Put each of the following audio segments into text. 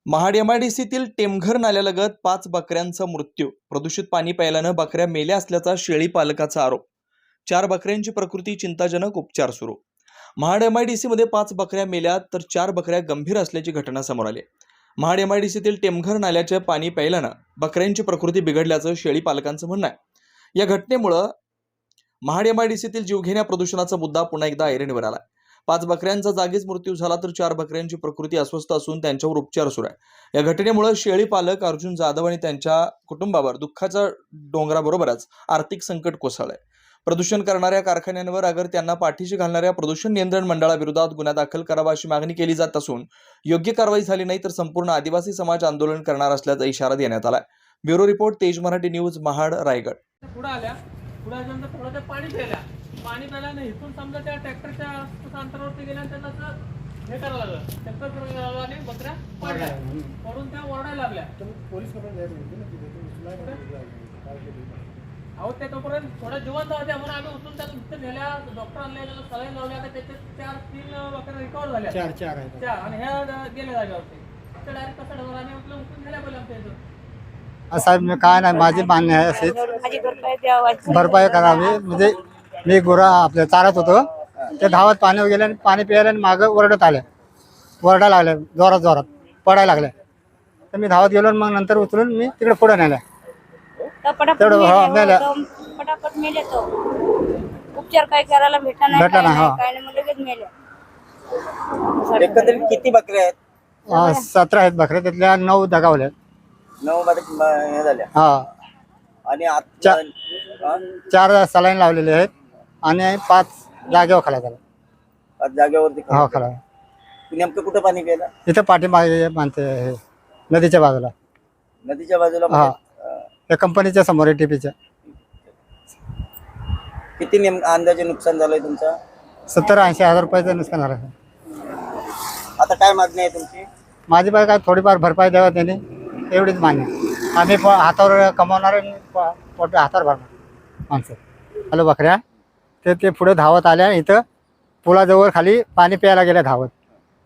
महाड एमआयडीसीतील टेमघर नाल्यालगत 5 बकऱ्यांचा मृत्यू. प्रदूषित पाणी प्यायल्यानं बकऱ्या मेल्या असल्याचा शेळी पालकाचा आरोप. 4 बकऱ्यांची प्रकृती चिंताजनक, उपचार सुरू. महाड एमआयडीसीमध्ये 5 बकऱ्या मेल्या तर 4 बकऱ्या गंभीर असल्याची घटना समोर आली. महाड एमआयडीसीतील टेमघर नाल्याचे पाणी प्यायल्यानं बकऱ्यांची प्रकृती बिघडल्याचं शेळी पालकांचं म्हणणं आहे. या घटनेमुळे महाड एमआयडीसीतील जीवघेण्या प्रदूषणाचा मुद्दा पुन्हा एकदा ऐरणीवर आला. 5 बकऱ्यांचा जागीच मृत्यू झाला तर 4 बकऱ्यांची प्रकृती अस्वस्थ असून त्यांच्यावर उपचार सुरू आहे. या घटनेमुळे शेळी पालक अर्जुन जाधव आणि त्यांच्या कुटुंबावर दुःखाच्या डोंगराबरोबरच आर्थिक संकट कोसळलंय. प्रदूषण करणाऱ्या कारखान्यांवर अगर त्यांना पाठीशी घालणाऱ्या प्रदूषण नियंत्रण मंडळाविरोधात गुन्हा दाखल करावा अशी मागणी केली जात असून योग्य कारवाई झाली नाही तर संपूर्ण आदिवासी समाज आंदोलन करणार असल्याचा इशारा देण्यात आलाय. ब्युरो रिपोर्ट, तेज मराठी न्यूज, महाड, रायगड. पाणी प्यायला इथून समजा त्या ट्रॅक्टरच्या अंतरावरती गेल्या त्यांना हे करायला लागलं. ट्रॅक्टर आणि बकऱ्या पडल्या, पडून त्या ओरडायला लागल्या. पोलीस अहो ते तोपर्यंत थोडा जिवंत होत्या म्हणून आम्ही उचलून त्याला इथं नेल्या. डॉक्टर आणले, त्याला सलाईन लावल्या. त्याच्या 3 बकऱ्या रिकवर झाल्या. 4 आणि ह्या गेल्या जागेवरती. तर डायरेक्ट कसं ढवळ आणि उचलून नेल्या पहिले आमच्या इथं. साहेब मी काय नाही, माझी मान्य आहे अशीच भरपाई करावी. म्हणजे मी गुरा आपल्या चारत होतो, ते धावत पाण्यावर गेले आणि पाणी प्यायला आणि मागं ओरडा लागल्या जोरात पडायला लागल्या. तर मी धावत गेलो आणि मग नंतर उचलून मी तिकडे पुढे नेल्या. तेवढं पटापट मेले तो. उपचार काय करायला भेटला नाही. एकंदरीत किती बकऱ्या आहेत? 17 आहेत बकऱ्या, त्यातल्या 9 दगावल्या. 9 मध्ये झाल्या. हा, आणि 4 सलाईन लावलेले आहेत आणि 5 जागेवर खाला झाला. 5 जागेवरती हा खाला. नेमकं कुठं पाणी प्यायला? इथं पाठीमागे मानते नदीच्या बाजूला. नदीच्या बाजूला. हा, त्या कंपनीच्या समोर आहे, टीपीच्या. किती अंदाजे नुकसान झालंय तुमचं? 70-80 हजार रुपयाचं नुकसान झालं. आता काय मागणी आहे तुमची? माझी बाई काय थोडीफार भरपाई द्यावा त्यांनी, एवढीच मान्य. आम्ही हातावर कमावणार आणि पोट हातावर भरणार माणसं. हॅलो बकऱ्या ते पुढे धावत आल्या. इथं पुलाजवळ खाली पाणी प्यायला गेल्या धावत.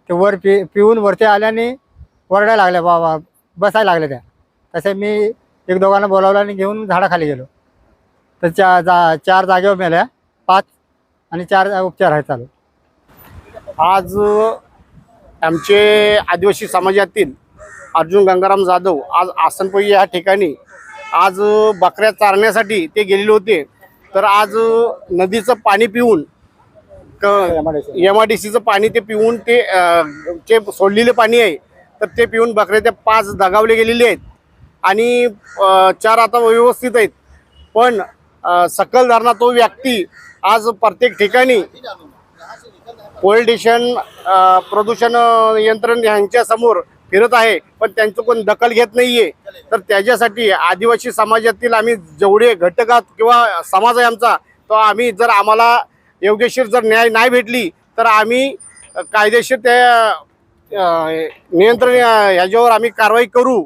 ते वर पिऊन वरती आल्याने ओरडायला लागल्या, बाबा बसायला लागल्या त्या. तसे मी 1-2 बोलावलं आणि घेऊन झाडाखाली गेलो. तर 4 जागेवर मेल्या, 5 आणि 4 उपचार आहे चालू. आज आमचे आदिवासी समाजातील अर्जुन गंगाराम जाधव आज आसनपोई या ठिकाणी आज बकऱ्या चारण्यासाठी ते गेलेले होते. तर आज नदीचं पाणी पिऊन एमआयडीसीचं पाणी ते पिऊन ते सोडलेले पाणी आहे. तर ते पिऊन बकऱ्या त्या 5 दगावले गेलेले आहेत आणि 4 आता व्यवस्थित आहेत. पण सकल धरणा तो व्यक्ती आज प्रत्येक ठिकाणी पोलीस स्टेशन, प्रदूषण नियंत्रण यांच्या समोर फिरत आहे, पण त्यांचं कोण दखल घेत नाहीये. तर त्याच्यासाठी आदिवासी समाजातील आम्ही जेवढे घटकात किंवा समाज आहे आमचा, तो आम्ही जर आम्हाला योग्यशीर जर न्याय नाही भेटली तर आम्ही कायदेशीर त्या नियंत्रण ह्याच्यावर आम्ही कारवाई करू.